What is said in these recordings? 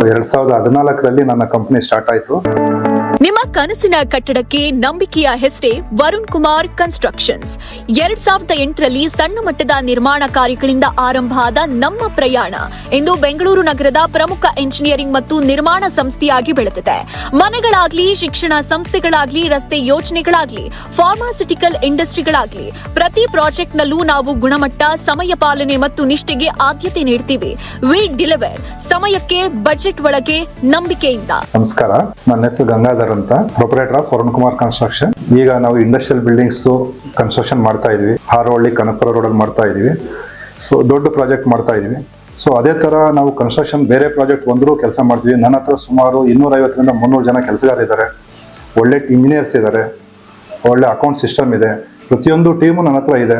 2014ರಲ್ಲಿ ನನ್ನ company start ಆಯಿತು. ನಿಮ್ಮ ಕನಸಿನ ಕಟ್ಟಡಕ್ಕೆ ನಂಬಿಕೆಯ ಹೆಸರೇ ವರುಣ್ ಕುಮಾರ್ ಕನ್ಸ್ಟ್ರಕ್ಷನ್ಸ್. 2008ರಲ್ಲಿ ಸಣ್ಣ ಮಟ್ಟದ ನಿರ್ಮಾಣ ಕಾರ್ಯಗಳಿಂದ ಆರಂಭ ಆದ ನಮ್ಮ ಪ್ರಯಾಣ ಇಂದು ಬೆಂಗಳೂರು ನಗರದ ಪ್ರಮುಖ ಎಂಜಿನಿಯರಿಂಗ್ ಮತ್ತು ನಿರ್ಮಾಣ ಸಂಸ್ಥೆಯಾಗಿ ಬೆಳೆದಿದೆ. ಮನೆಗಳಾಗ್ಲಿ, ಶಿಕ್ಷಣ ಸಂಸ್ಥೆಗಳಾಗ್ಲಿ, ರಸ್ತೆ ಯೋಜನೆಗಳಾಗ್ಲಿ, ಫಾರ್ಮಾಸ್ಯೂಟಿಕಲ್ ಇಂಡಸ್ಟ್ರಿಗಳಾಗ್ಲಿ, ಪ್ರತಿ ಪ್ರಾಜೆಕ್ಟ್ನಲ್ಲೂ ನಾವು ಗುಣಮಟ್ಟ, ಸಮಯ ಪಾಲನೆ ಮತ್ತು ನಿಷ್ಠೆಗೆ ಆದ್ಯತೆ ನೀಡ್ತೀವಿ. ವಿ ಡಿಲಿವರ್ ಸಮಯಕ್ಕೆ, ಬಜೆಟ್ ಒಳಗೆ, ನಂಬಿಕೆಯಿಂದ. ನಮಸ್ಕಾರ, ನನ್ನ ಹೆಸರು ಗಂಗಾಧರ್ ಅಂತ, proprietor of Varun Kumar construction. ಈಗ ನಾವು ಇಂಡಸ್ಟ್ರಿಯಲ್ ಬಿಲ್ಡಿಂಗ್ಸ್ ಕನ್ಸ್ಟ್ರಕ್ಷನ್ ಮಾಡ್ತಾ ಇದೀವಿ. ಹಾರೋಹಳ್ಳಿ, ಕನಕಪುರ ರೋಡಲ್ಲಿ ಮಾಡ್ತಾ ಇದೀವಿ. ಸೊ ದೊಡ್ಡ ಪ್ರಾಜೆಕ್ಟ್ ಮಾಡ್ತಾ ಇದೀವಿ. ಸೊ ಅದೇ ತರ ನಾವು ಕನ್ಸ್ಟ್ರಕ್ಷನ್ ಬೇರೆ ಪ್ರಾಜೆಕ್ಟ್ ಬಂದರೂ ಕೆಲಸ ಮಾಡ್ತೀವಿ. ನನ್ನ ಹತ್ರ ಸುಮಾರು 250ರಿಂದ 300 ಜನ ಕೆಲಸಗಾರ ಇದ್ದಾರೆ. ಒಳ್ಳೆ ಇಂಜಿನಿಯರ್ಸ್ ಇದ್ದಾರೆ, ಒಳ್ಳೆ ಅಕೌಂಟ್ ಸಿಸ್ಟಮ್ ಇದೆ. ಪ್ರತಿಯೊಂದು ಟೀಮು ನನ್ನ ಹತ್ರ ಇದೆ.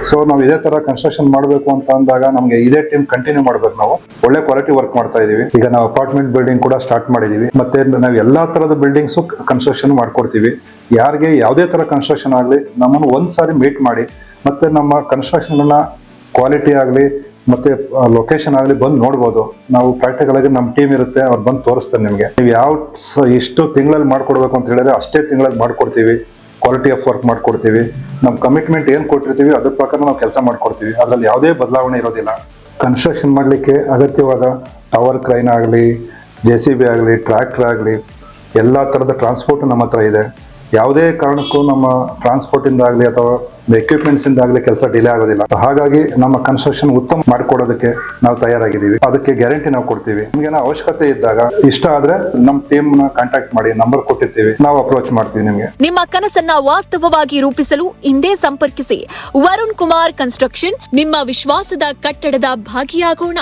ಸೊ ನಾವು ಇದೇ ತರ ಕನ್ಸ್ಟ್ರಕ್ಷನ್ ಮಾಡಬೇಕು ಅಂತ ಅಂದಾಗ ನಮಗೆ ಇದೇ ಟೀಮ್ ಕಂಟಿನ್ಯೂ ಮಾಡ್ಬೇಕು. ನಾವು ಒಳ್ಳೆ ಕ್ವಾಲಿಟಿ ವರ್ಕ್ ಮಾಡ್ತಾ ಇದೀವಿ. ಈಗ ನಾವು ಅಪಾರ್ಟ್ಮೆಂಟ್ ಬಿಲ್ಡಿಂಗ್ ಕೂಡ ಸ್ಟಾರ್ಟ್ ಮಾಡಿದೀವಿ. ಮತ್ತೆ ನಾವು ಎಲ್ಲಾ ತರದ ಬಿಲ್ಡಿಂಗ್ಸ್ ಕನ್ಸ್ಟ್ರಕ್ಷನ್ ಮಾಡ್ಕೊಡ್ತೀವಿ. ಯಾರಿಗೆ ಯಾವುದೇ ತರ ಕನ್ಸ್ಟ್ರಕ್ಷನ್ ಆಗಲಿ ನಮ್ಮನ್ನು ಒಂದ್ಸಾರಿ ಮೀಟ್ ಮಾಡಿ, ಮತ್ತೆ ನಮ್ಮ ಕನ್ಸ್ಟ್ರಕ್ಷನ್ ಕ್ವಾಲಿಟಿ ಆಗಲಿ ಮತ್ತೆ ಲೊಕೇಶನ್ ಆಗಲಿ ಬಂದು ನೋಡ್ಬೋದು. ನಾವು ಪ್ರಾಕ್ಟಿಕಲ್ ಆಗಿ ನಮ್ಮ ಟೀಮ್ ಇರುತ್ತೆ, ಅವ್ರು ಬಂದು ತೋರಿಸ್ತಾರೆ ನಿಮಗೆ. ನೀವು ಎಷ್ಟು ತಿಂಗಳಲ್ಲಿ ಮಾಡ್ಕೊಡ್ಬೇಕು ಅಂತ ಹೇಳಿದ್ರೆ ಅಷ್ಟೇ ತಿಂಗಳಲ್ಲಿ ಮಾಡ್ಕೊಡ್ತೀವಿ. ಕ್ವಾಲಿಟಿ ಆಫ್ ವರ್ಕ್ ಮಾಡ್ಕೊಡ್ತೀವಿ. ನಮ್ಮ ಕಮಿಟ್ಮೆಂಟ್ ಏನು ಕೊಟ್ಟಿರ್ತೀವಿ ಅದ್ರ ಪ್ರಕಾರ ನಾವು ಕೆಲಸ ಮಾಡ್ಕೊಡ್ತೀವಿ. ಅದರಲ್ಲಿ ಯಾವುದೇ ಬದಲಾವಣೆ ಇರೋದಿಲ್ಲ. ಕನ್ಸ್ಟ್ರಕ್ಷನ್ ಮಾಡಲಿಕ್ಕೆ ಅಗತ್ಯವಾದ ಟವರ್ ಕ್ರೈನ್ ಆಗಲಿ, JCB ಆಗಲಿ, ಟ್ರ್ಯಾಕ್ಟರ್ ಆಗಲಿ, ಎಲ್ಲ ಥರದ ಟ್ರಾನ್ಸ್ಪೋರ್ಟ್ ನಮ್ಮ ಹತ್ರ ಇದೆ. ಯಾವುದೇ ಕಾರಣಕ್ಕೂ ನಮ್ಮ ಟ್ರಾನ್ಸ್ಪೋರ್ಟಿಂದಾಗಲಿ ಅಥವಾ ಎಕ್ವಿಪ್ಮೆಂಟ್ಸಿಂದಾಗಲಿ ಕೆಲಸ ಡಿಲೇ ಆಗೋದಿಲ್ಲ. ಹಾಗಾಗಿ ನಮ್ಮ ಕನ್ಸ್ಟ್ರಕ್ಷನ್ ಉತ್ತಮ ಮಾಡಿಕೊಡೋದಕ್ಕೆ ನಾವು ತಯಾರಾಗಿದ್ದೀವಿ. ಅದಕ್ಕೆ ಗ್ಯಾರಂಟಿ ನಾವು ಕೊಡ್ತೀವಿ. ನಿಮ್ಗೇನೋ ಅವಶ್ಯಕತೆ ಇದ್ದಾಗ ಇಷ್ಟ ಆದ್ರೆ ನಮ್ಮ ಟೀಮ್ನ ಕಾಂಟ್ಯಾಕ್ಟ್ ಮಾಡಿ, ನಂಬರ್ ಕೊಟ್ಟಿರ್ತೀವಿ, ನಾವು ಅಪ್ರೋಚ್ ಮಾಡ್ತೀವಿ ನಿಮಗೆ. ನಿಮ್ಮ ಕನಸನ್ನ ವಾಸ್ತವವಾಗಿ ರೂಪಿಸಲು ಹಿಂದೆ ಸಂಪರ್ಕಿಸಿ. ವರುಣ್ ಕುಮಾರ್ ಕನ್ಸ್ಟ್ರಕ್ಷನ್, ನಿಮ್ಮ ವಿಶ್ವಾಸದ ಕಟ್ಟಡದ ಭಾಗಿಯಾಗೋಣ.